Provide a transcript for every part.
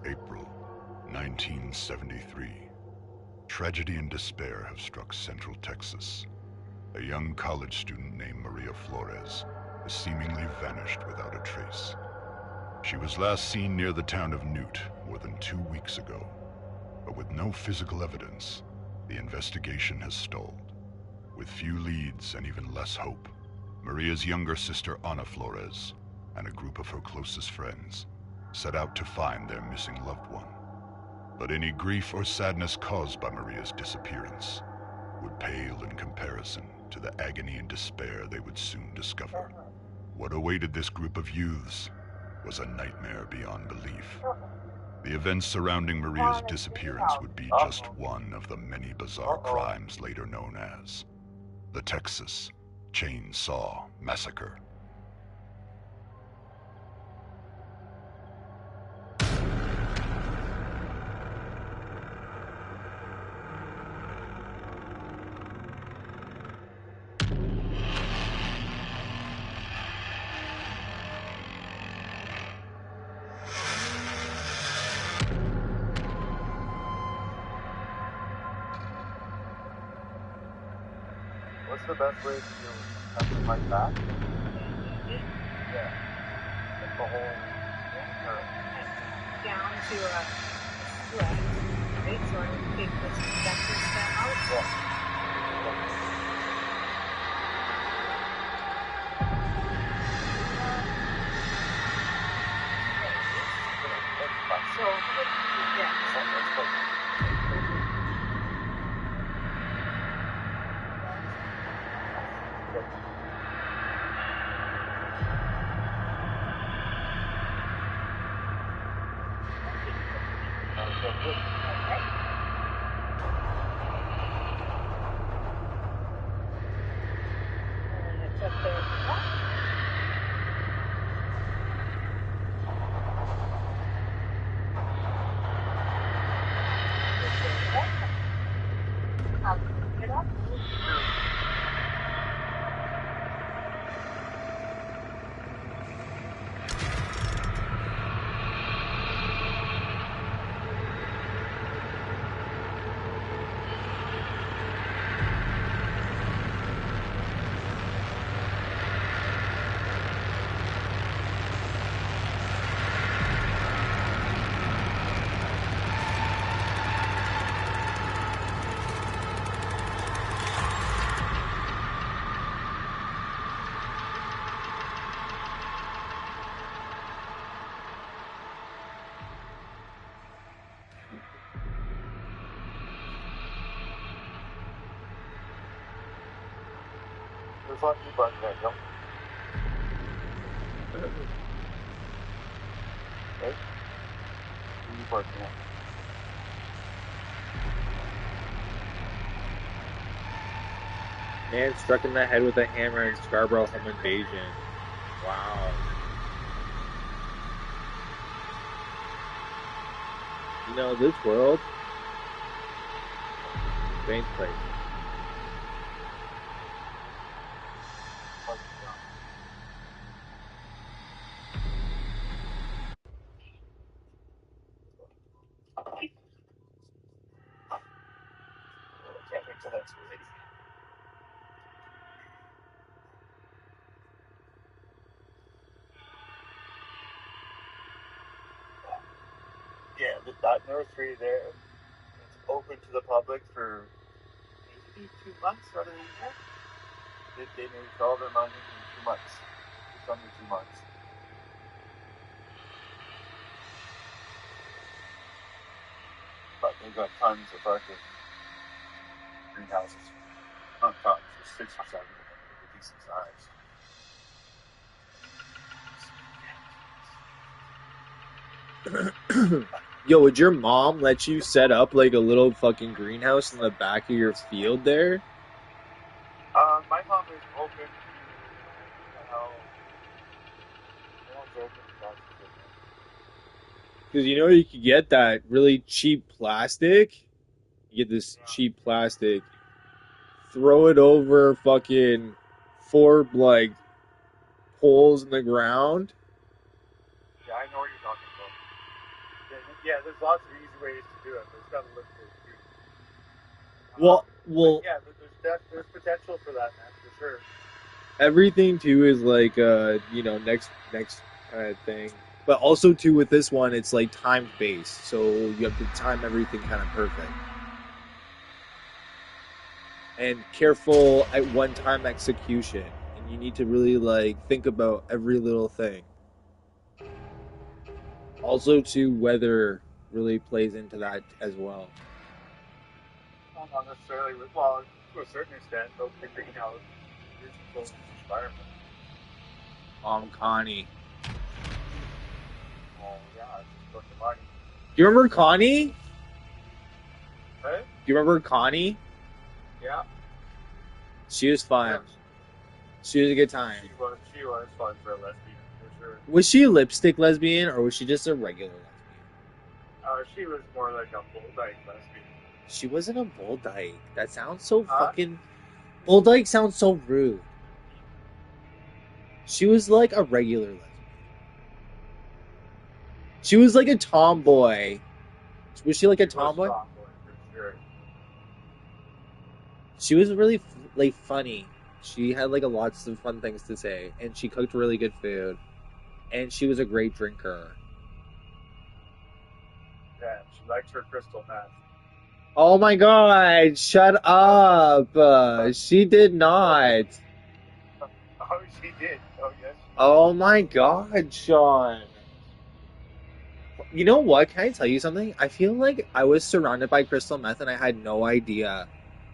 April 1973. Tragedy and despair have struck Central Texas. A young college student named Maria Flores has seemingly vanished without a trace. She was last seen near the town of Newt more than 2 weeks ago, but with no physical evidence, the investigation has stalled. With few leads and even less hope, Maria's younger sister Ana Flores and a group of her closest friends set out to find their missing loved one. But any grief or sadness caused by Maria's disappearance would pale in comparison to the agony and despair they would soon discover. What awaited this group of youths was a nightmare beyond belief. The events surrounding Maria's disappearance would be just one of the many bizarre crimes later known as the Texas Chainsaw Massacre. What's the best way to do something like that? Yeah. Like the whole thing, or down to a slit, right? So I would take this vector stem out. So, yeah. There's a lot of people out there, don't right? You barking at. Man struck in the head with a hammer in Scarborough home invasion. Wow. You know, this world, strange place. Can't wait till that's ready. Yeah, that nursery there, it's open to the public for maybe 2 months out of the year. They made all their money in 2 months. Just under 2 months. But they've got tons of fucking greenhouses. Not tons, just 6 or 7 of them that are decent size. Yo, would your mom let you set up like a little fucking greenhouse in the back of your field there? My mom is open to how open to that. Because you know you could get that really cheap plastic. You get this cheap plastic, throw it over fucking 4 like holes in the ground. Yeah, I know what you're talking about. Yeah, Yeah, there's lots of easy ways to do it, but it's got to look good too. Well, But yeah, there's potential for that, man, for sure. everything too is like next kind of thing. But also too with this one, it's like time based, so you have to time everything kind of perfect and careful at one time execution, and you need to really like think about every little thing. Also, too, weather really plays into that as well. Well, not necessarily with, well, to a certain extent, but with the greenhouse, you're controlling the environment. Connie. Oh, yeah, it's just about the money. Do you remember Connie? Right? Do you remember Connie? Yeah. She was fun. Yeah. She was a good time. She was fun for a lesbian, for sure. Was she a lipstick lesbian or was she just a regular lesbian? She was more like a bull dyke lesbian. She wasn't a bull dyke. That sounds so fucking. Bull dyke sounds so rude. She was like a regular lesbian. She was like a tomboy. Was she like a tomboy? For sure. She was really like funny. She had like lots of fun things to say, and she cooked really good food, and she was a great drinker. Yeah, she liked her crystal meth. Oh my god! Shut up! She did not. Oh, she did. Oh, yes. Oh my god, Sean. You know what? Can I tell you something? I feel like I was surrounded by crystal meth and I had no idea.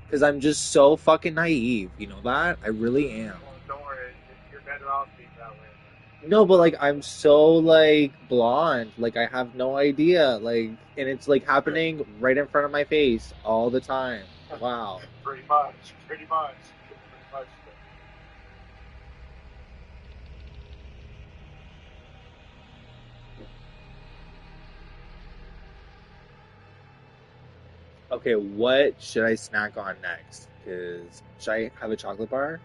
Because I'm just so fucking naive. You know that? I really am. Well, don't worry. You're better off being that way. No, but like I'm so like blonde. Like I have no idea. Like, and it's like happening right in front of my face all the time. Wow. Pretty much. Okay, what should I snack on next? Because should I have a chocolate bar?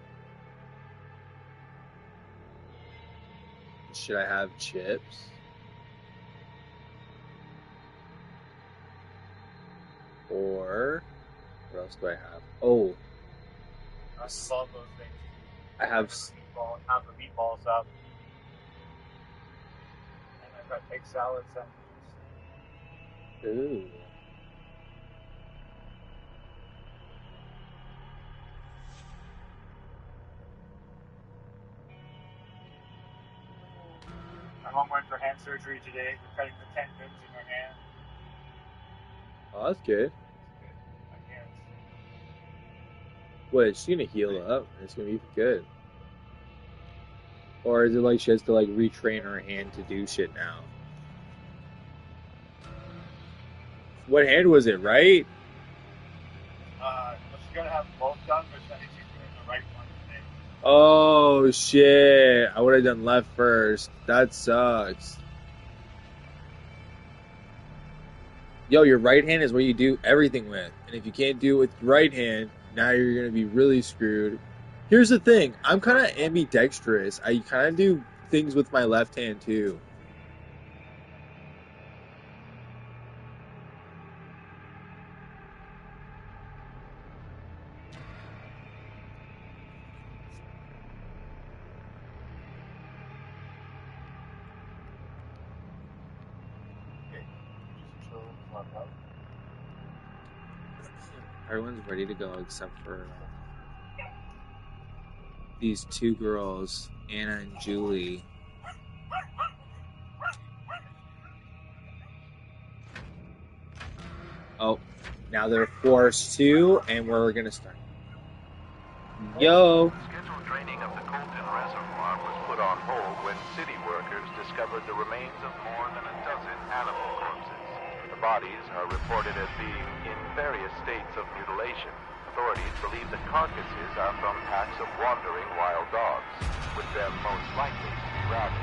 Should I have chips? Or what else do I have? Oh, I love those things. I have. Half a meatball sub. And I've got egg salad sandwiches. Ooh. My mom went for hand surgery today. They're cutting the tendons in her hand. Oh, that's good. My hands. What? Is she gonna heal up? It's gonna be good. Or is it like she has to like retrain her hand to do shit now? What hand was it, right? She's gonna have both done, but I think she's doing the right one today. Oh shit! I would have done left first. That sucks. Yo, your right hand is what you do everything with, and if you can't do it with your right hand, now you're gonna be really screwed. Here's the thing: I'm kind of ambidextrous. I kind of do things with my left hand too. Everyone's ready to go except for these two girls, Anna and Julie. Oh, now they're forced to, and we're gonna start. Yo! Scheduled draining of the Colton Reservoir was put on hold when city workers discovered the remains of more than a dozen animal corpses. The bodies are reported as being in various states of mutilation. Authorities believe the carcasses are from packs of wandering wild dogs, with them most likely to be rabid.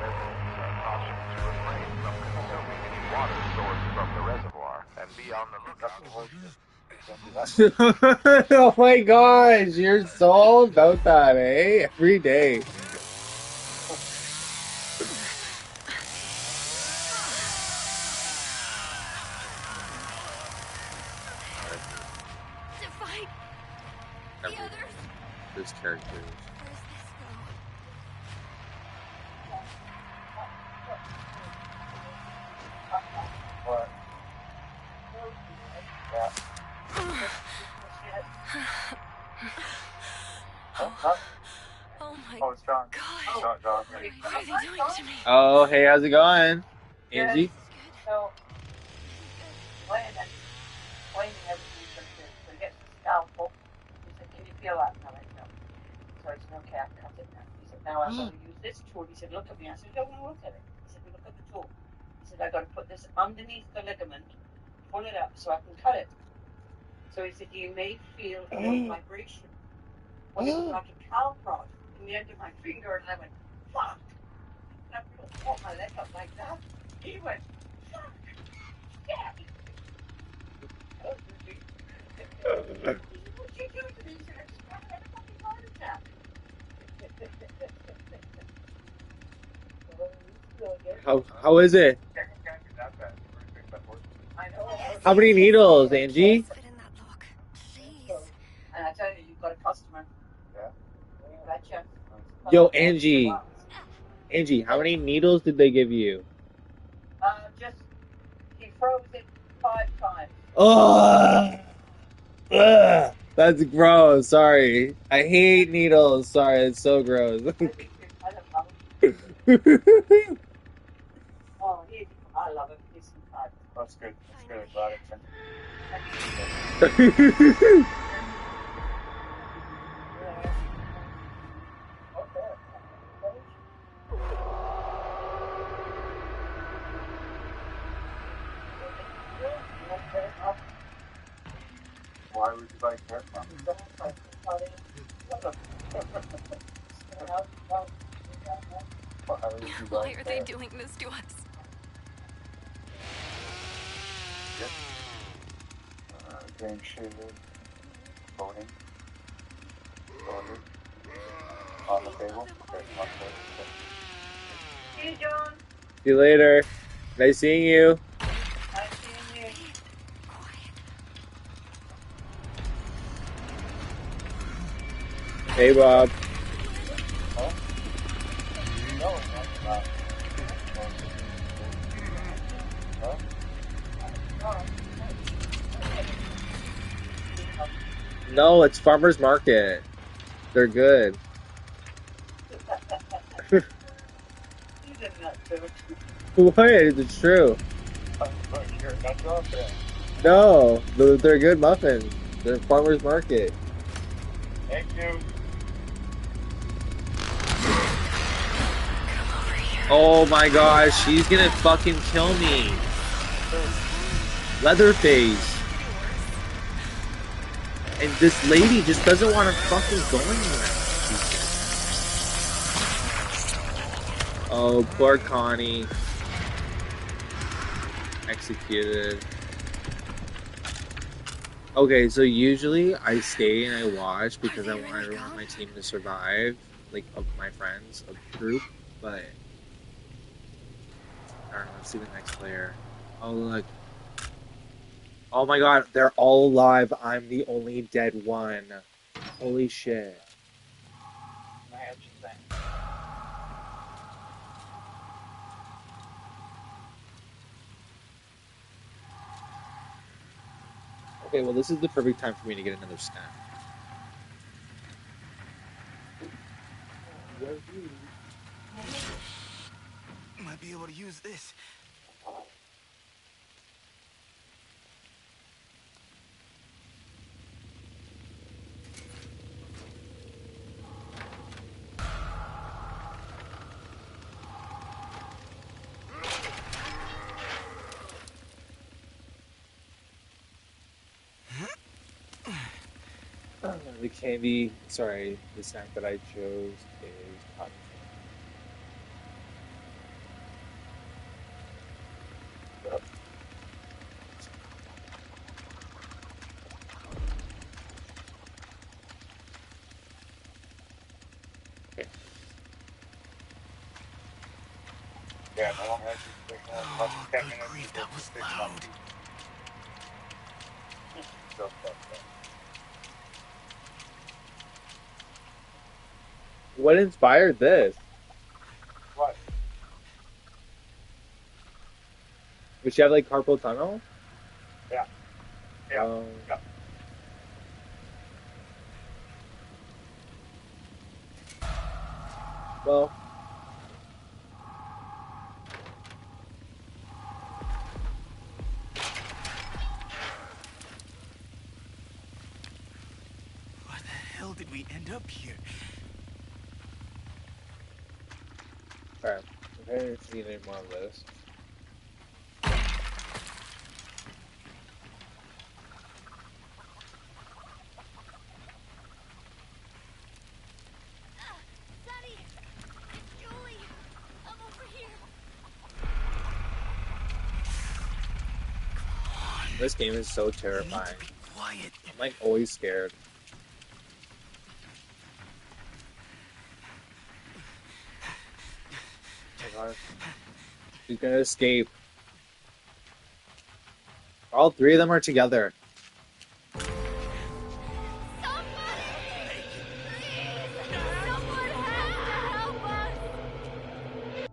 Residents are cautioned to refrain from consuming any water sourced from the reservoir and be on the lookout for Oh my gosh, you're so all about that, eh? Every day. every those characters. Where's this go? What? Yeah. Huh? Oh my Oh, it's John. god. John. What are they doing to me? Oh, hey, how's it going, Angie? This is good. So, Landon, explaining everything to him, so he gets the scalpel. He said, can you feel that? And I went, no. So he said, okay, I've cut it now. He said, now I've got to use this tool. He said, look at me. I said, I don't want to look at it. He said, well, look at the tool. He said, I've got to put this underneath the ligament, pull it up so I can cut it. So he said, you may feel a little vibration. Well, it was like a cow prod in the end of my finger, and I went, fuck. And I put my leg up like that. He went, fuck. Yeah. What you do to me? He said, I just had a fucking heart attack. How is it? Can't be that bad. We're gonna fix that horse. I know. How many needles, Angie? Spit in that lock. Please. And I tell you, you've got a customer. Yeah. You betcha. Yo, Angie, how many needles did they give you? Just, he froze it 5 times. Oh, that's gross. Sorry, I hate needles. Sorry, it's so gross. I don't love him. Oh, I love him. He's some type. That's good. That's good. I'm glad it's Why would you buy care from? Why would you buy Why are they care? doing this to us? Yep. Game shooter. Voting. Voted. On the table. Okay, on the table. See you, John. See you later. Nice seeing you. Nice seeing you. Quiet. Hey, Bob. Huh? No, that's not. Huh? No, it's Farmer's Market. They're good. You did not do it. What? It's true. You're not off there. No, they're good muffins. They're Farmer's Market. Thank you. Come over here. Oh my gosh, she's gonna fucking kill me. Leatherface. And this lady just doesn't want to fucking go anywhere. Oh, poor Connie. Executed. Okay, so usually I stay and I watch because I want everyone on my team to survive, like of my friends, of the group, but I don't know, let's see the next player. Oh look. Oh my god, they're all alive. I'm the only dead one. Holy shit. I have you saying. Okay, well this is the perfect time for me to get another snack. Might be able to use this. The candy, sorry, the snack that I chose is cotton Yeah, no one has you take about 10 Good minutes grief, to that was fix loud. something. So fucked up. What inspired this? What? Did she have like carpal tunnel? Yeah. Yeah. Yeah. Well, What the hell did we end up here? alright. I didn't see any more of this. Daddy! It's Julie! I'm over here! This game is so We need to terrifying. be quiet. I'm like always scared. Oh my God. She's gonna escape. All three of them are together. Somebody! Please! Someone has to help us!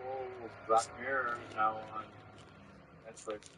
Oh, Black Mirror is now on Netflix.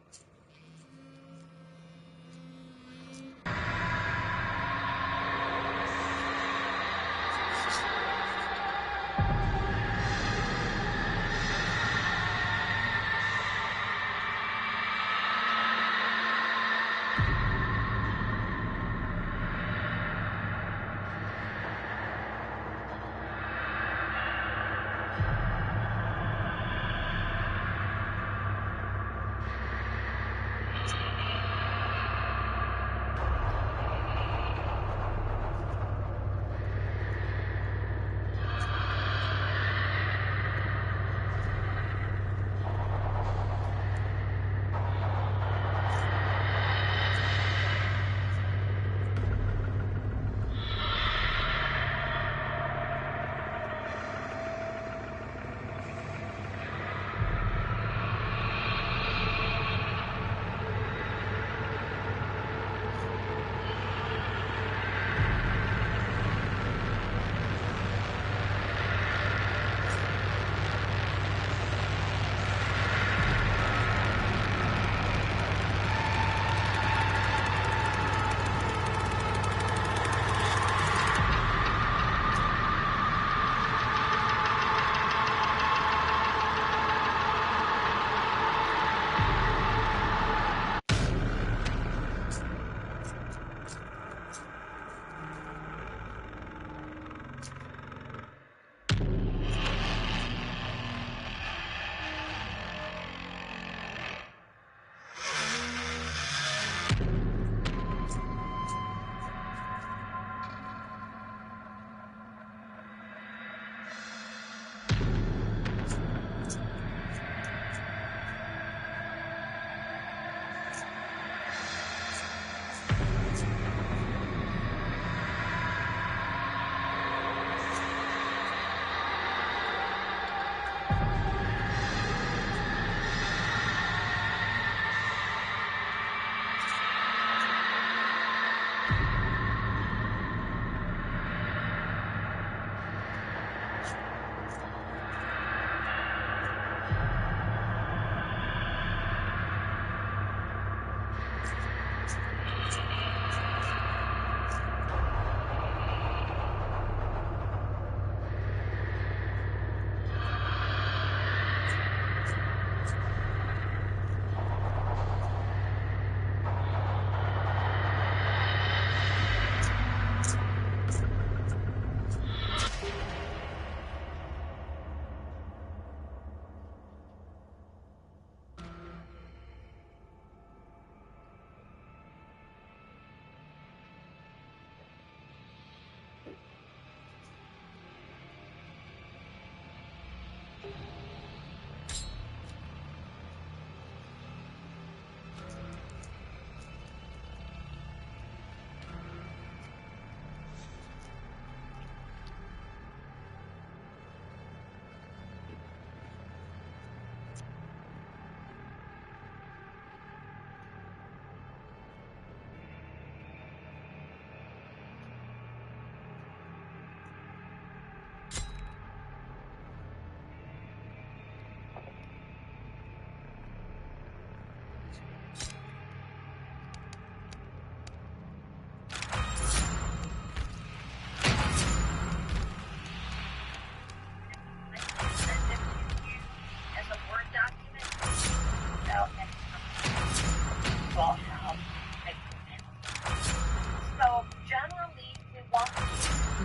So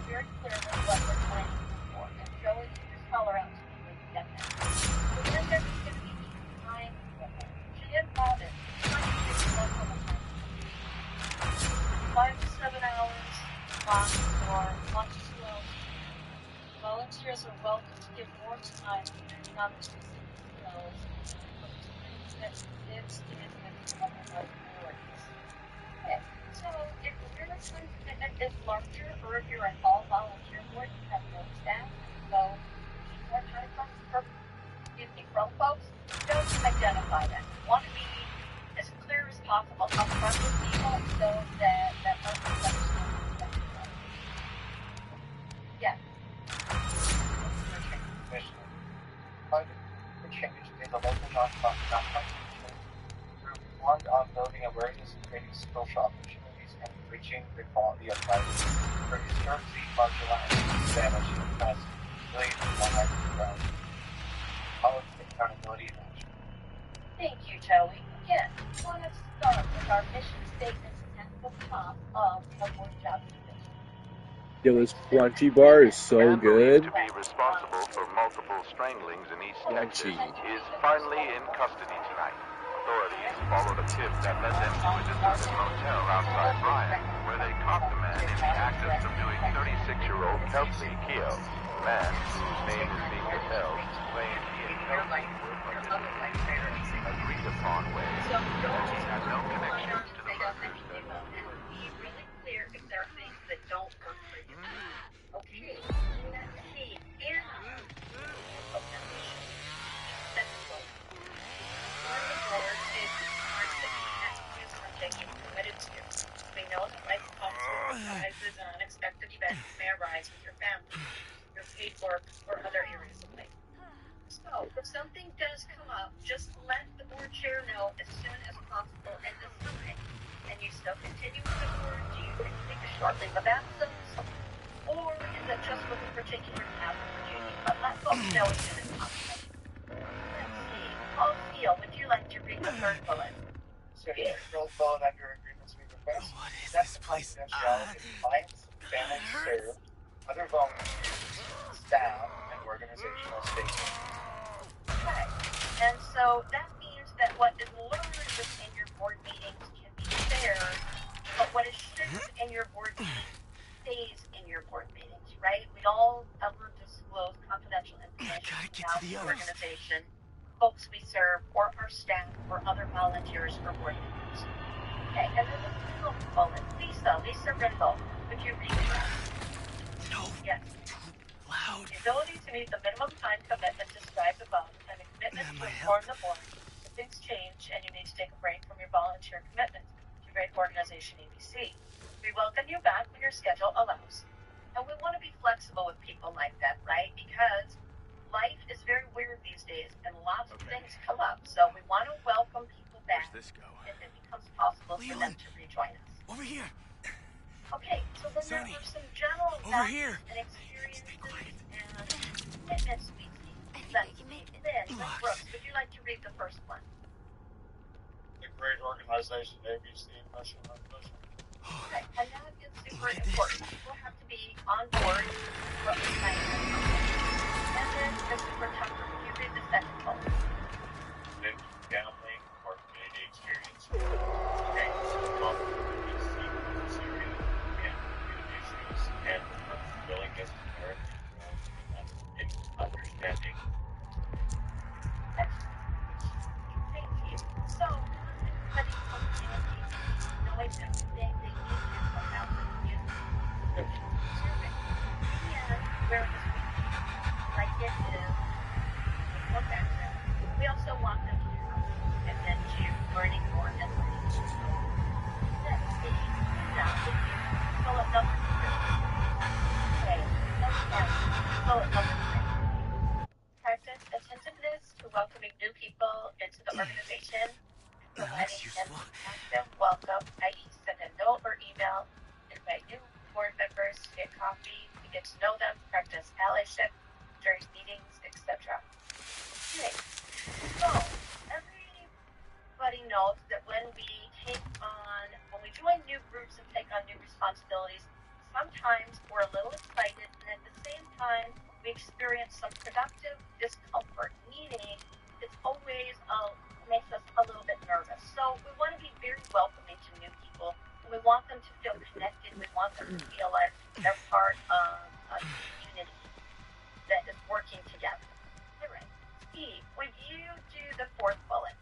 very clearly what we're trying to do for. And Joey, you just holler out to me when you get there. So then there's going to be time for her. She and Robin, 5 to 7 hours, lots for lunch as well. Volunteers are welcome to give more time to their non-specific skills, but to that gives to individuals other priorities. Okay, so if your time commitment is larger, or if you're an all-volunteer board, you have no staff, so need more time from folks, just identify that. You want to be as clear as possible upfront with people so that person understands that. Yeah. For Change is a local nonprofit group formed on building awareness and creating social opportunities and enriching the quality of life for historically marginalized Spanish and Spanish related to non-American policy, accountability, and action. Thank you, Joey. Again, we want to start with our mission statement at the top of the board job description. Yo, this crunchy bar is so Man believed good. to be responsible for multiple stranglings in East Texas is finally in custody tonight. Authorities followed a tip that led them to a deserted motel outside Bryan, where they caught the man in the act of subduing 36-year-old Kelsey Keogh. The man, whose name is being withheld, claimed he and Kelsey were participating in an agreed-upon way, So and he had no connection to the murders that be really clear if there are things that don't work for you. Okay, let's see. Anna. Sensible. On the board is part that we are taking committed to. We know that life comes with surprises and unexpected events may arise with your family, your paid work, or other areas of life. So, if something does come up, just let the board chair know as soon as possible and decide. And you still continue with the board? Do you take a short leave of absence? Or is it just with a particular task or duty? But let folks know as soon as possible. Let's see. Paul Steele, would you like to read the third bullet? So here, roll call under agreements we request. What is That's this the place? confidentiality of clients, families served, other volunteers, staff, and organizational stakeholders. Okay. And so that means that what is learned within your board meetings can be shared, but what is shared in your board meetings stays in your board meetings, right? We all ever disclose confidential information Gotta get about to the the others. organization, folks we serve, or our staff, or other volunteers or board members. Okay, and then the final bullet. Lisa Rindle, would you read that? No, Yes. too loud. The ability to meet the minimum time commitment described above and a commitment to My inform the board if things change and you need to take a break from your volunteer commitment to Great Organization ABC. We welcome you back when your schedule allows. And we want to be flexible with people like that, right? Because life is very weird these days and lots of things come up. So we want to welcome people back Where's this go? if it becomes possible for them Leland. to rejoin us. Over here. Okay, so then there Sonny, are some general over values here. and experiences Stay quiet. and commitments we see. Let's see. Lynn Look. Brooks, would you like to read the first one? The Great Organization ABC mission and vision. Okay, and that is super Look at this. important. People have to be on board with what we're trying to accomplish. And then Christopher Tucker, would you read the second bullet? Family or community experience. Okay. And willingness to learn and understanding. Excellent. Thank you. So, everybody community, knowing everything they need to for how to use serving. And where this week, like it is, no background. We also want them to have and then to learning more and learning. Let's see. Now, if you bullet number 3. Okay, let's start. Bullet number 3. Practice attentiveness to welcoming new people into the organization, providing an active welcome, i.e. send a note or email, invite new board members to get coffee, to get to know them, practice allyship during meetings, etc. Okay, so everybody note that when we join new groups and take on new responsibilities, sometimes we're a little excited, and at the same time, we experience some productive discomfort, meaning it's always makes us a little bit nervous. So we want to be very welcoming to new people, and we want them to feel connected. We want them to feel like they're part of a community that is working together. All right. Steve, would you do the fourth bullet?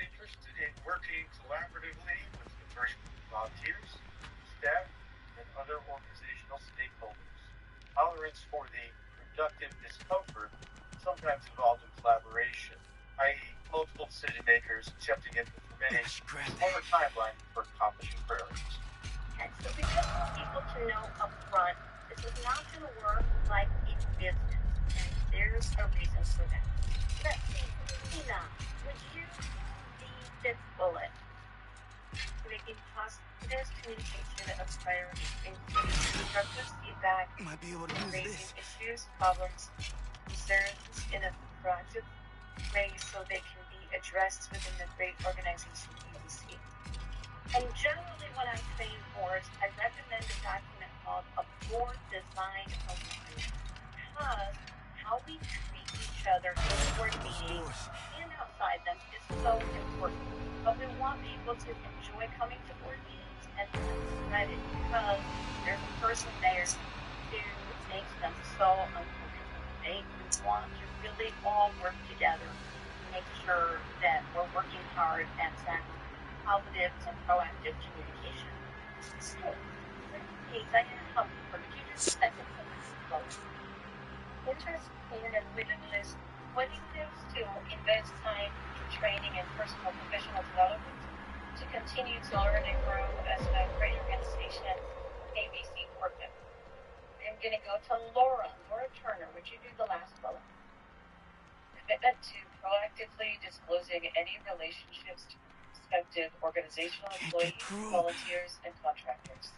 Interested in working collaboratively with diverse volunteers, staff, and other organizational stakeholders. Tolerance for the productive discomfort sometimes involved in collaboration, i.e. multiple decision makers accepting input from many, or a timeline for accomplishing priorities. And so we just want people to know up front, this is not going to work like a business, and there's a reason for that. Let's see, Tina, would you the fifth bullet? Making positive communication of priorities, including constructive feedback, Might be able to use raising this. issues, problems, concerns in a proactive way so they can be addressed within the great organization EDC. And generally when I train boards, I recommend a document called a board design alignment, because how we treat each other in board meetings and outside them is so important. But we want people to enjoy coming to board meetings and to be excited, because there's a person there who makes them so uncomfortable. They want to really all work together to make sure that we're working hard at that positive and proactive communication. So, hey, Diana, how could you do the second bullet? Interested in willingness, willingness to invest time in training and personal professional development to continue to learn and grow as a great organization, ABC board member. I'm going to go to Laura Turner. Would you do the last bullet? Commitment to proactively disclosing any relationships to prospective organizational employees, volunteers, and contractors.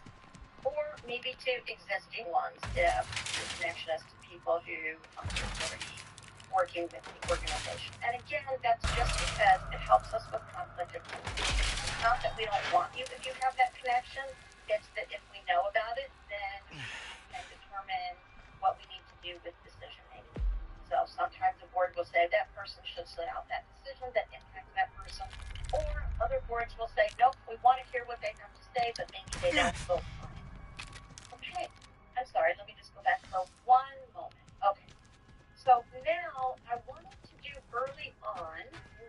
Or maybe to existing ones if the connection is to people who are already working with the organization. And again, that's just because it helps us with conflict of interest. It's not that we don't want you if you have that connection. It's that if we know about it, then we can determine what we need to do with decision making. So sometimes the board will say that person should sit out that decision that impacts that person. Or other boards will say, nope, we want to hear what they have to say, but maybe they don't vote on it. Okay, I'm sorry, let me just go back for one moment. Okay, so now I wanted to do early on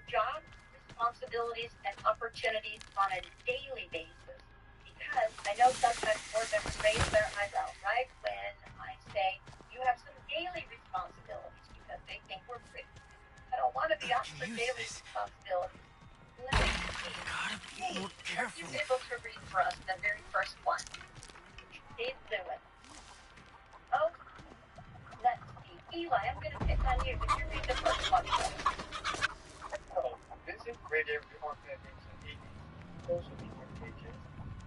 job responsibilities and opportunities on a daily basis, because I know sometimes board members raise their eyebrows, right, when I say you have some daily responsibilities because they think we're free. I don't want to be off for daily responsibilities. Let me see. Gotta be more careful. You're able to read for us the very first one. Steve Lewis. Oh, let's see. Eli, I'm going to pick on you. Would you read the first one? So, visit great organization social media pages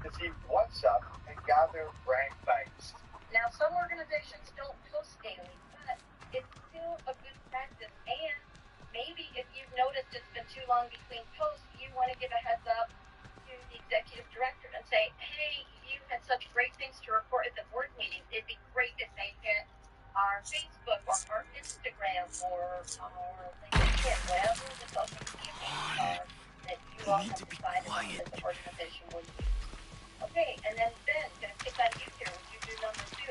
to see what's up and gather brand bites. Now, some organizations don't post daily, but it's still a good practice. And maybe if you've noticed it's been too long between posts, you want to give a heads up to the executive director and say, hey, you had such great things to report at the board meeting. It'd be great if they hit our Facebook or our Instagram or our LinkedIn, whatever the social media pages are that you all have decided that the organization will use. Okay, and then Ben, going to pick on you here. Would you do number 2?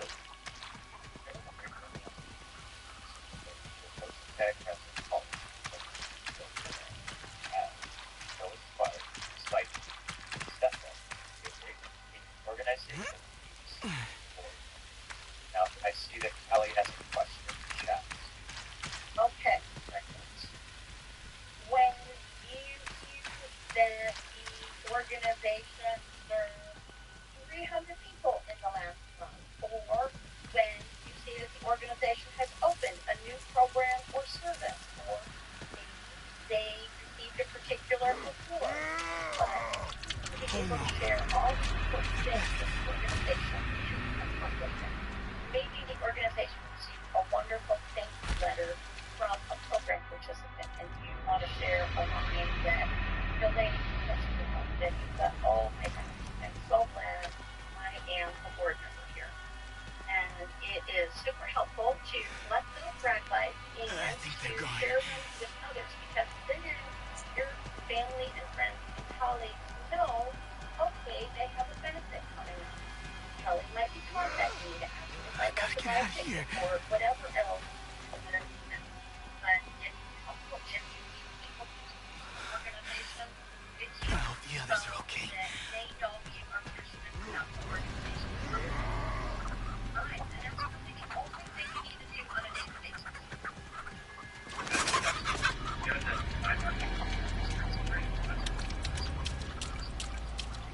Organization. Now, I see that Kelly has a question in the chat. Okay. When you see that the organization served 300 people in the last month, or when you see that the organization has opened a new program or service, or they received a particular award, be able to share all the important things that the organization has accomplished. Maybe the organization received a wonderful thank you letter from a program participant, and you want to share a line that relates here. or whatever else. But if you people organization, it's I hope the others are okay. that they don't be our passionate about the organization. Fine, and that's really the only thing you need to do on a daily basis.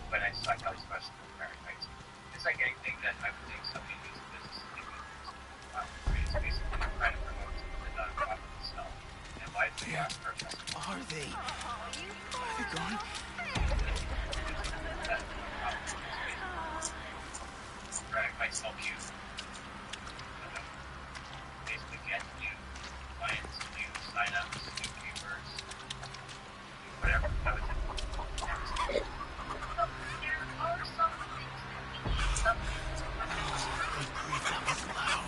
When I suck out special parasites, it's like anything that I would think somebody needs a business to do. It's basically trying to promote the nonprofit itself and why it's the purpose. Are they? Are they gone? Right, it might help you basically get new clients, new signups, new viewers, whatever. That was There are some things that we need some Good grief, that was loud.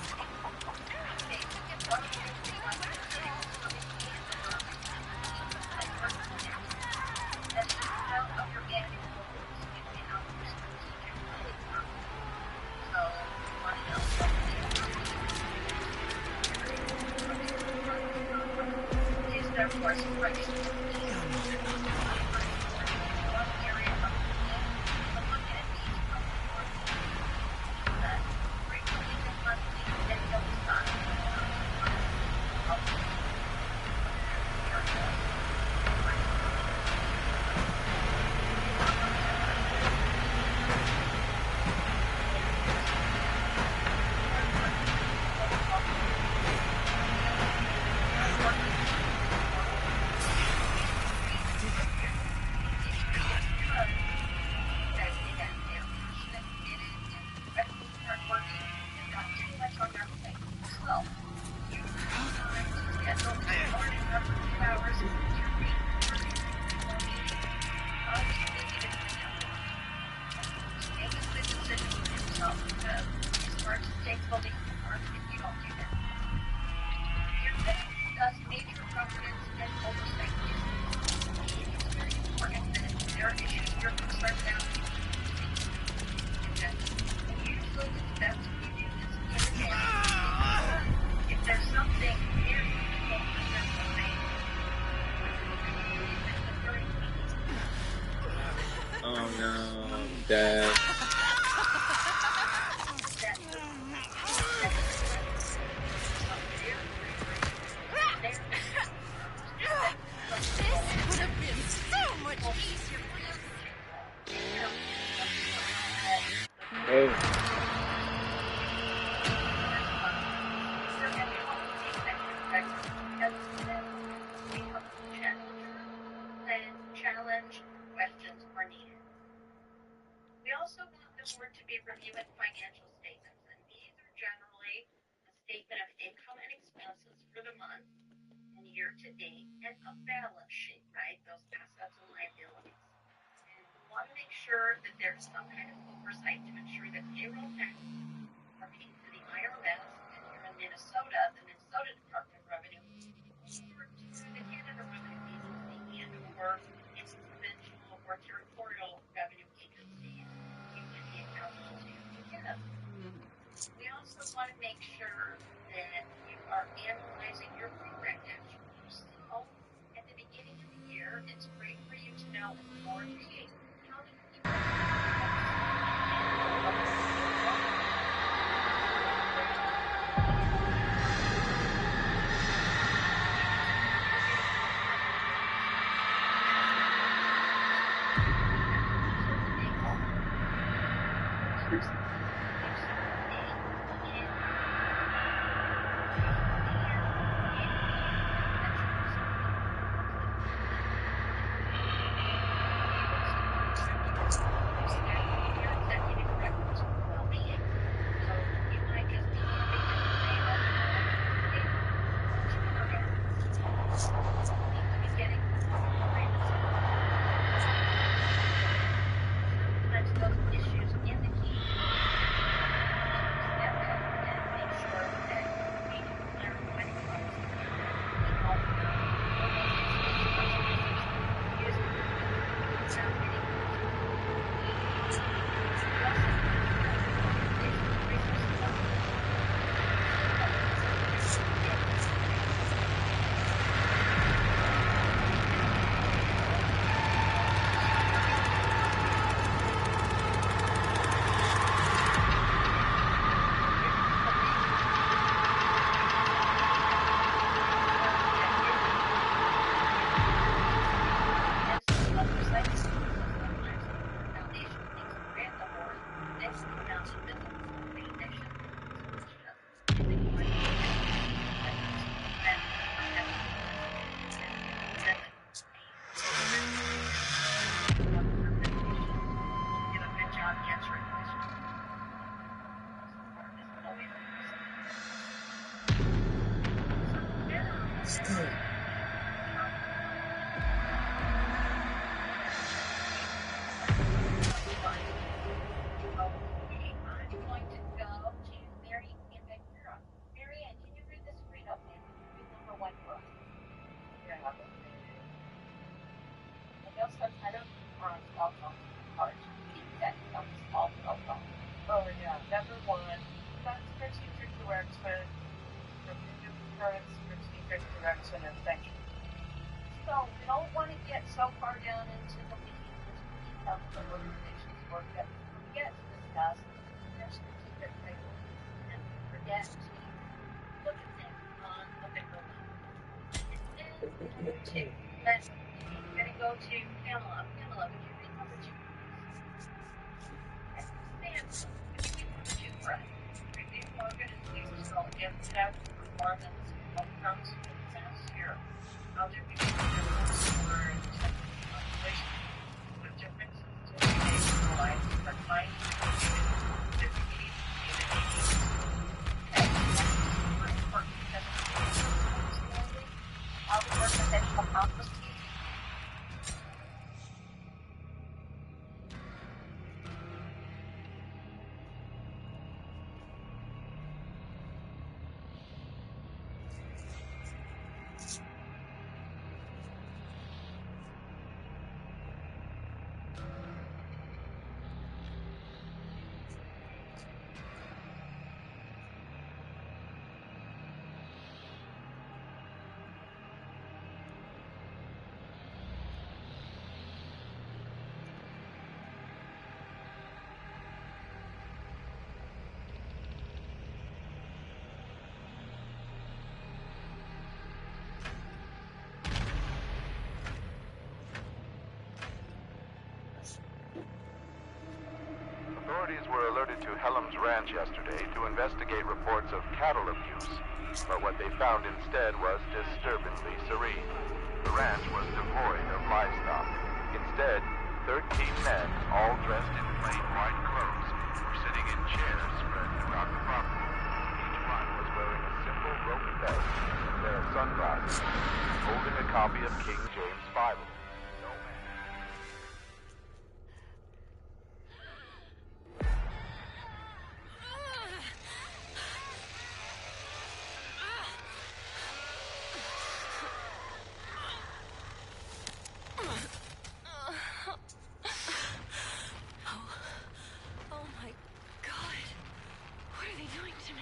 Oh no, I'm dead. This would have been so much easier for you. Hey. Challenge questions are needed. We also want the board to be reviewing financial statements, and these are generally a statement of income and expenses for the month and year to date, and a balance sheet, right? Those assets and liabilities. And we want to make sure that there's some kind of oversight to ensure that payroll taxes are paid to the IRS, and here in Minnesota, the Minnesota Department of Revenue, or to the Canada Revenue Agency, and or its provincial or territorial revenue agencies, usually the accountants to Canada. We also want to make sure that you are analyzing your program actuals. So, at the beginning of the year, it's great for you to know and board create how to keep those issues indicate going to go to Mary in Ventura. Marianne, can you read this screen up and read number 1 for us? Yeah. And they'll subtitle on cell phones cards. That's on small cell phone. Oh, yeah. Number 1, that's procedure direction. Review currents, procedure direction, and thank you. So we don't want to get so far down into the weeds of the organization's work that we forget to discuss their strategic priorities and we forget to look at things on a bigger level. And then let's gonna go to Pamela. Pamela, would you read number 2? Stand. Would you read number 2 for us? Review organizational impact, performance, outcomes, success. Here. How did we do for technical population? What differences did we make in the lives of our clients, their communities, Okay. Super important because slowly all the organizational competencies. Authorities were alerted to Hellam's Ranch yesterday to investigate reports of cattle abuse, but what they found instead was disturbingly serene. The ranch was devoid of livestock. Instead, 13 men, all dressed in plain white clothes, were sitting in chairs spread throughout the property. Each one was wearing a simple rope vest, a pair of sunglasses, and holding a copy of King James Bible. No man. Oh my God. What are they doing to me?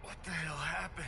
What the hell happened?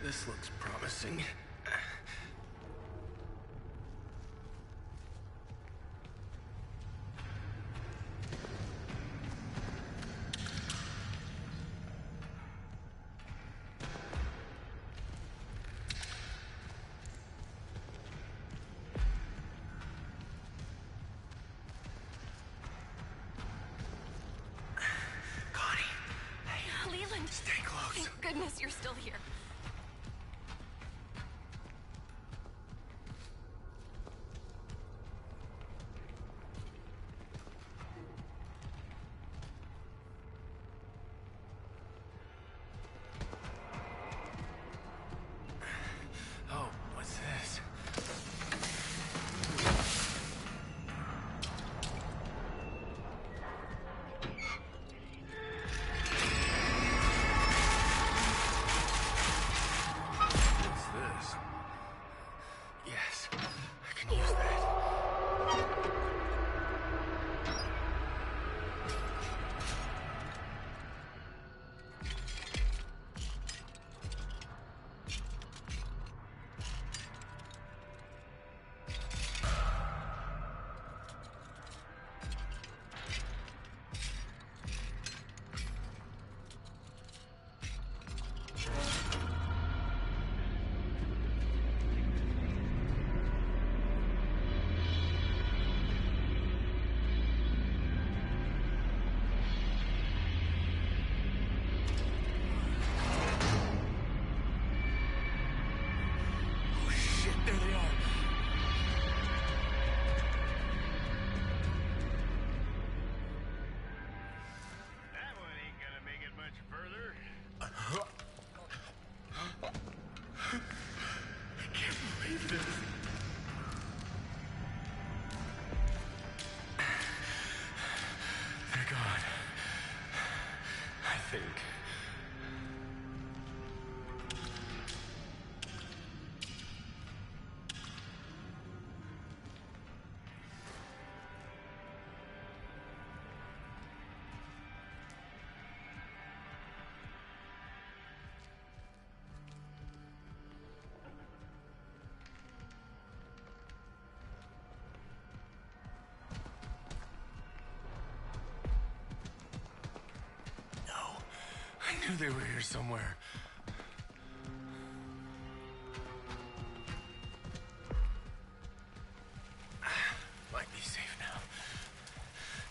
This looks promising. Connie, hey, Leland. stay close. Thank goodness you're still here. Oh, what's this? knew they were here somewhere. Might be safe now.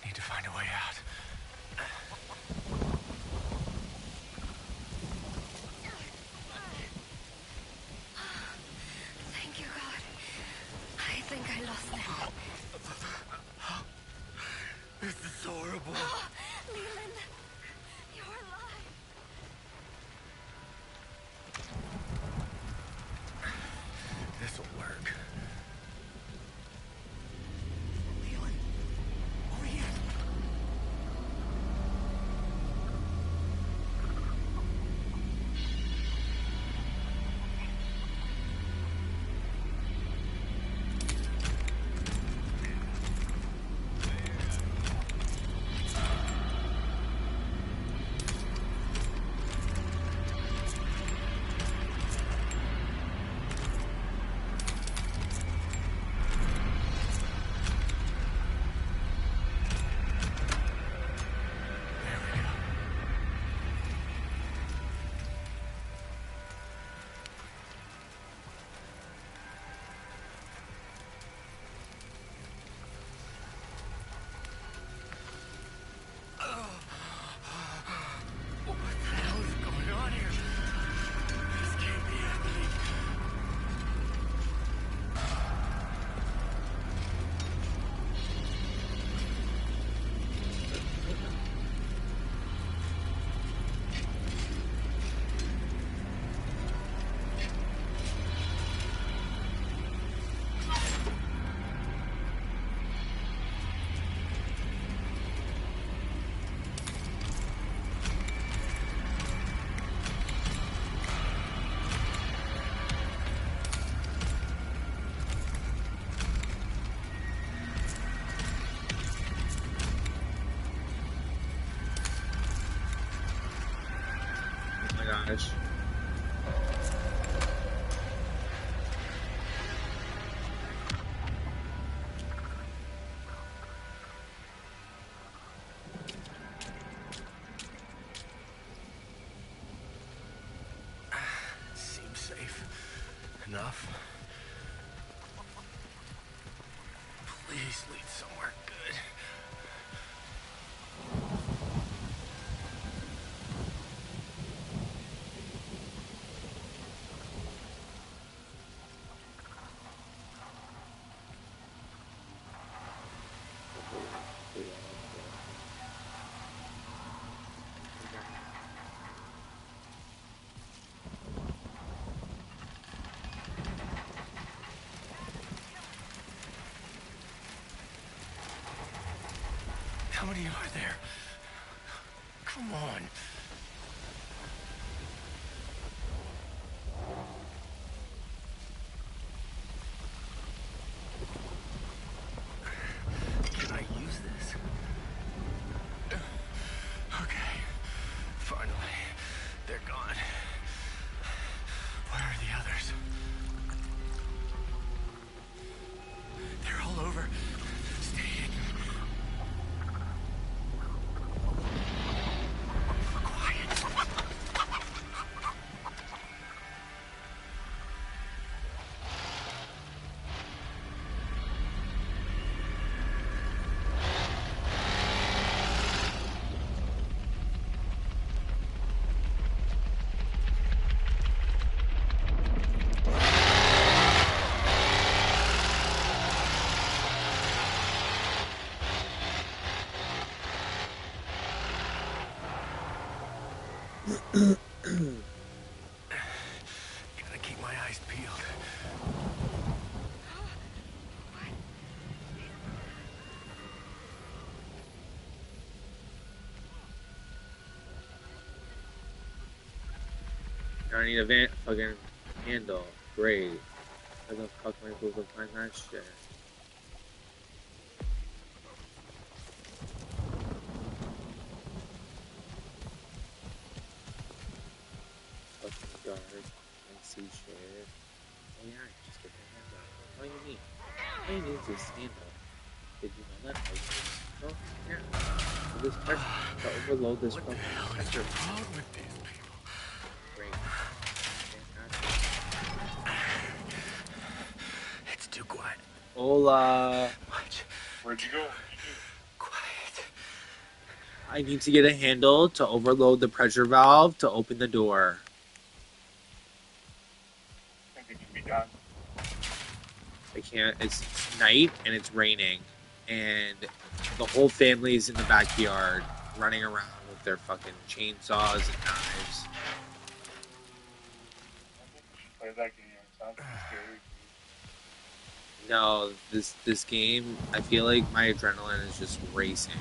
Need to find a way out. Thank you, God. I think I lost them. This is horrible. Leland, you're alive. This'll work. Gosh. Seems safe enough. Please lead somewhere good. How many are there? Come on. Can I use this? Okay. Finally. They're gone. Where are the others? They're all over. Stay hidden. Gotta keep my eyes peeled. I need a fucking handle. Great. Where the fuck am I supposed to find that shit? Fucking guard. Can't see shit. Oh yeah, just get the handle. What do you need? All you need is this handle. Did you know that? Oh, yeah. This pressure to overload this What the hell is wrong with these people? Great. It's too quiet. Hola. Much. Where'd you go? Quiet. I need to get a handle to overload the pressure valve to open the door. I think it can be done. I can't. It's night and it's raining, and the whole family's in the backyard running around with their fucking chainsaws and knives. I think we should play that game. It sounds scary. No, this game, I feel like my adrenaline is just racing.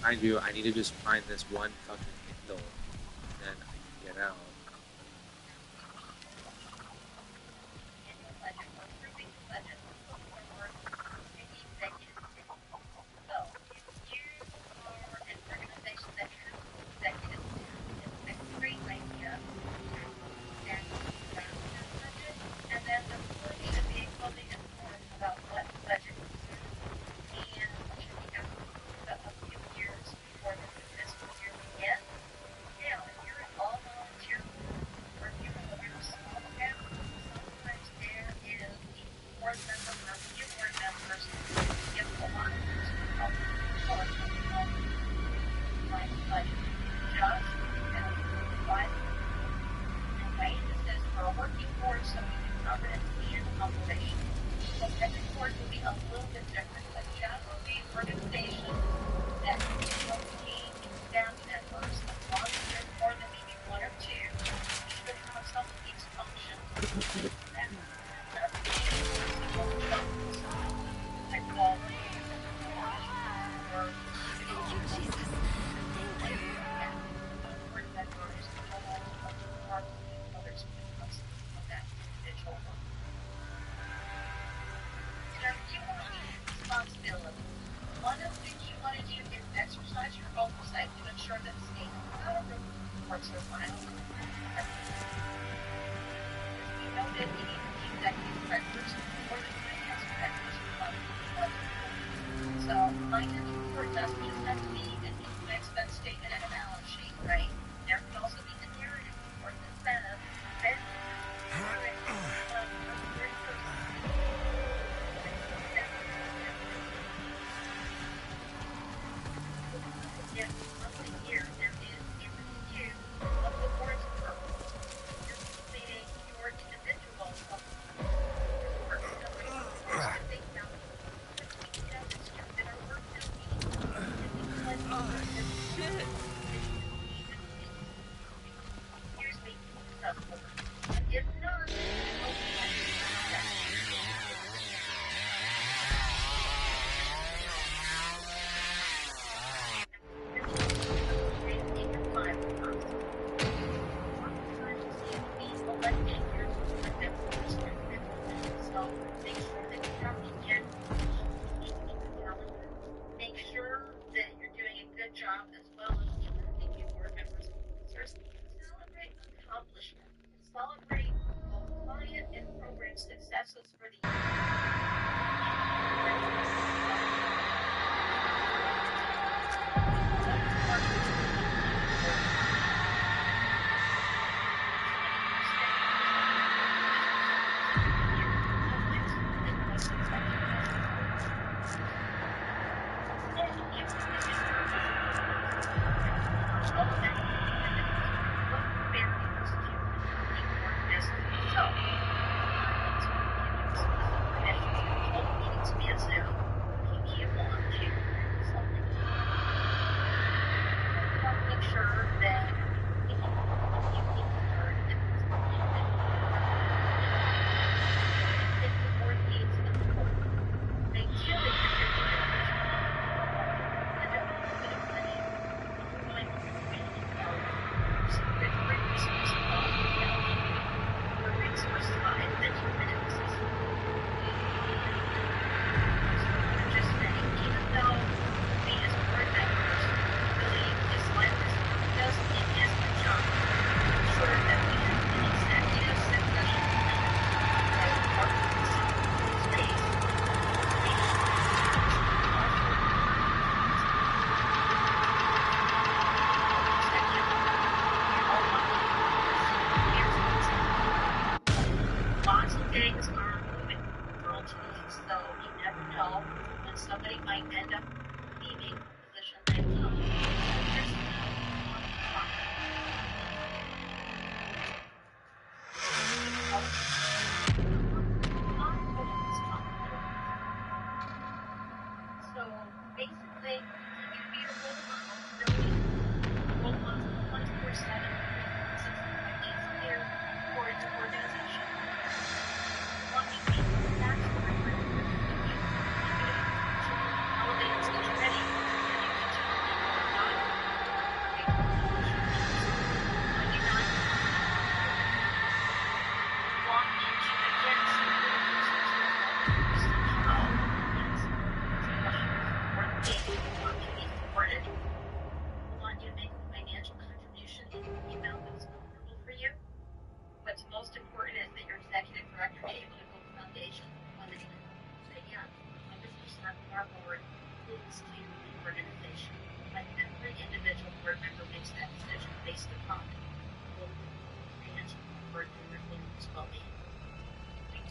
I need to just find this one fucking handle, and then I can get out.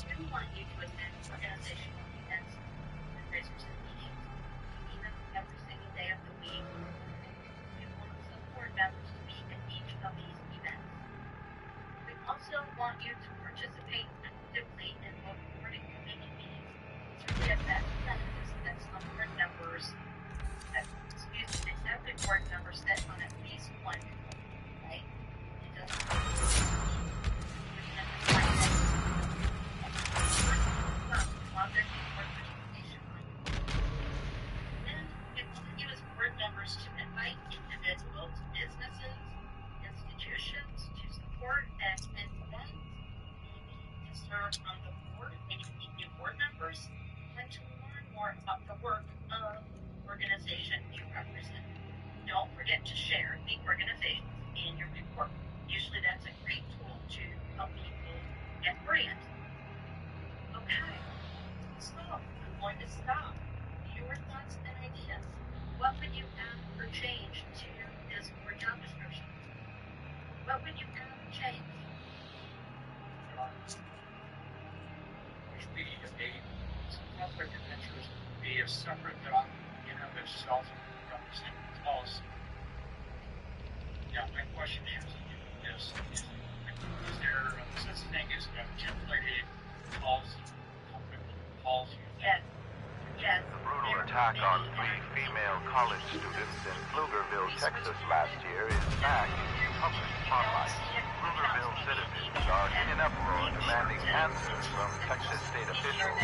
do want you to attend organizational events, fundraisers, and meetings, even every single day of the week. We want some board members to be at each of these events. We also want you to participate actively in both board and committee meetings. It's really a best practice that some board members, every board member set on at least one committee, right? It doesn't project and board participation on. And we want you as board members to invite individuals, businesses, institutions to support and influence, maybe to serve on the board, maybe to meet new board members, and to learn more about the work of the organization you represent. Don't forget to share the organizations in your report. Usually that's a great tool to help people get grants. Okay, so I'm going to stop. Your thoughts and ideas. What would you add or change to this board job description? What would you add or change? Usually conflict of interest would be a separate job in of itself representing policy. Yeah, my question has to do with this. Is there such a thing as a templated policy, conflict policy? Yes. The brutal attack on 3 female college students in Pflugerville, Texas last year is back in public spotlight. Pflugerville citizens are in an uproar demanding answers from Texas state officials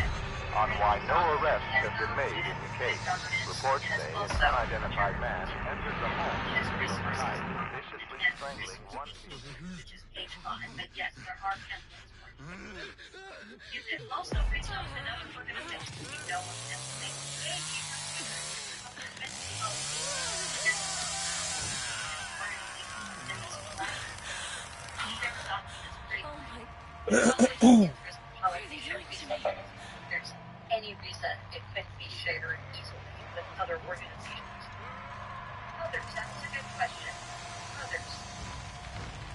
on why no arrests have been made in the case. Reports say an unidentified man entered the home overnight, viciously strangling one female. Which is page 5, but yes, there are templates for you. You can also reach out to another organization you know of and say, hey, there's any reason it couldn't be shared easily with other organizations. Others, that's a good question. Others.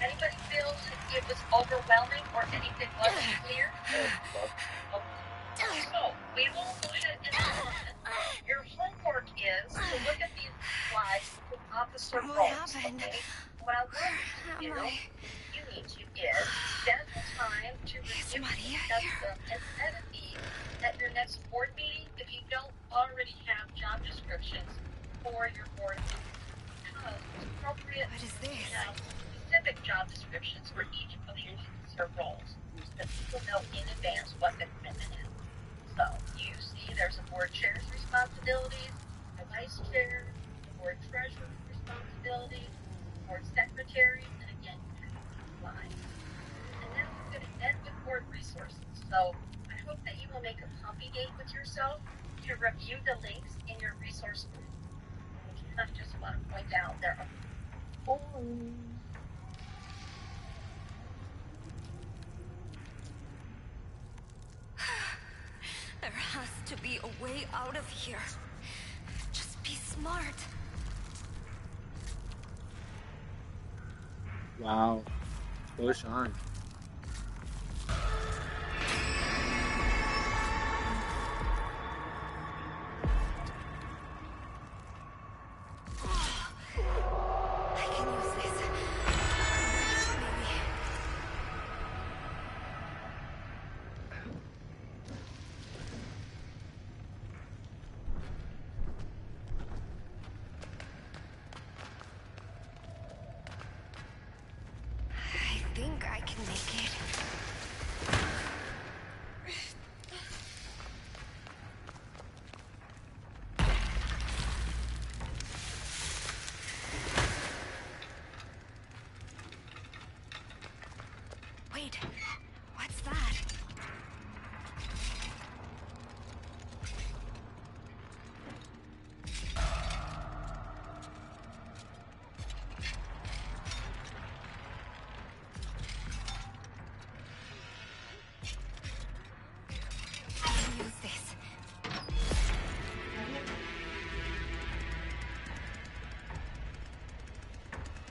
Anybody feels it was overwhelming or anything wasn't clear? So, we will go ahead and move on. Your homework is to look at these slides with officer roles. Okay? What I want you to do, you need to is schedule time to review and discuss them and edit these at your next board meeting if you don't already have job descriptions for your board meetings. Because it's appropriate to have specific job descriptions for each of the officer roles so that people know in advance what the commitment is. So, you see there's a board chair's responsibilities, a vice chair, a board treasurer's responsibilities, board secretary, and again, you have these lines. And then we're going to end with board resources. So, I hope that you will make a copy date with yourself to review the links in your resource group. And I just want to point out there are 4. There has to be a way out of here. Just be smart. Wow. Push on. I can use this. Maybe. I think I can make it. Wait, what's that? I can use this.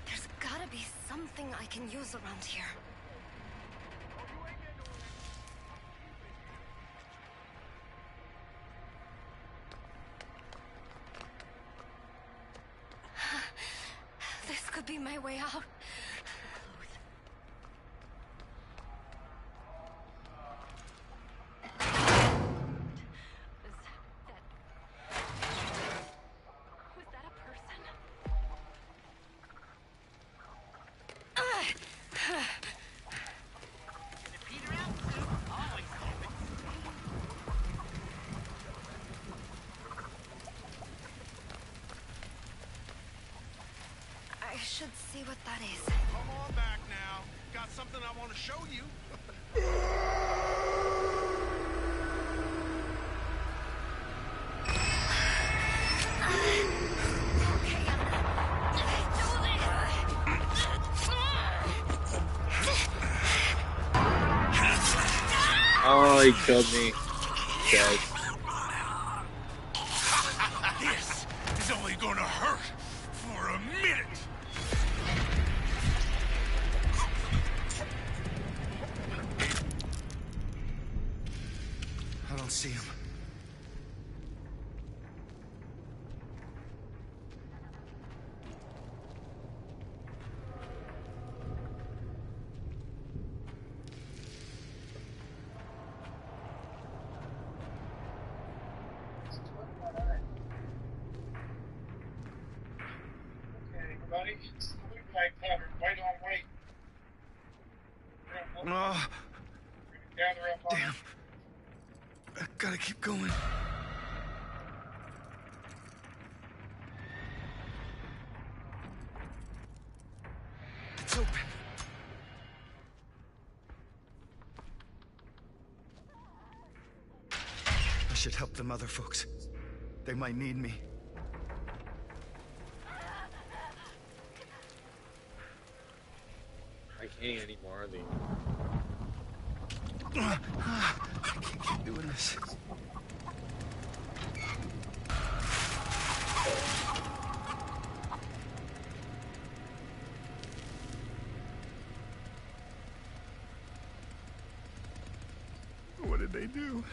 There's gotta be something I can use around here. see my way out. Was that a person? I should see what that is. Come on back now. Got something I want to show you. Oh, he killed me. Dead. This is only gonna hurt for a minute. I don't see him. Okay, everybody. Blue flag pattern. White on white. Oh, We're gonna gather up on damn. I gotta keep going. It's open. I should help them other folks. They might need me. I can't anymore, are they? I can't keep doing this. What did they do?